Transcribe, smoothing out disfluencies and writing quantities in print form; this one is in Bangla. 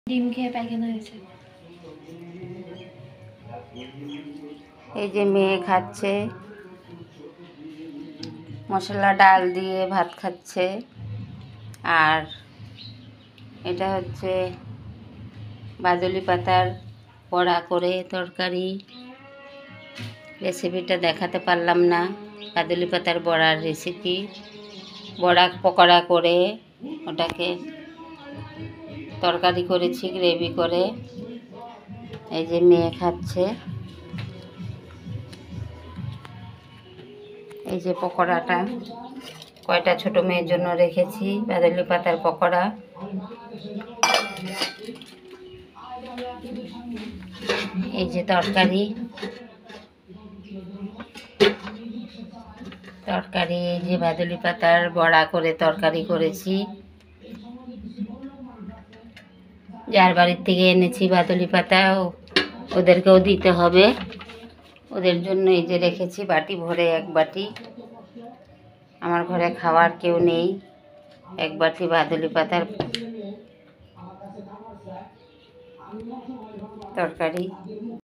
ডিম খেয়ে পায়খানা হয়েছে। এই যে মেয়ে খাচ্ছে, মশলা ডাল দিয়ে ভাত খাচ্ছে। আর এটা হচ্ছে বাদুলি পাতার বড়া করে তরকারি। রেসিপিটা দেখাতে পারলাম না। বাদুলি পাতার বড়ার রেসিপি, বড়া পকোড়া করে ওটাকে তরকারি করেছি গ্রেভি করে। এই যে মেয়ে খাচ্ছে। এই যে পকোড়াটা কয়টা ছোট মেয়ের জন্য রেখেছি, বাদুলি পাতার পকোড়া। এই যে তরকারি, এই যে বাদুলি পাতার বড়া করে তরকারি করেছি। যার বাড়ির থেকে এনেছি বাদুলি পাতা ওদেরকেও দিতে হবে, ওদের জন্য এই যে রেখেছি বাটি ভরে, এক বাটি। আমার ঘরে খাওয়ার কেউ নেই, এক বাটি বাদুলি পাতার তরকারি।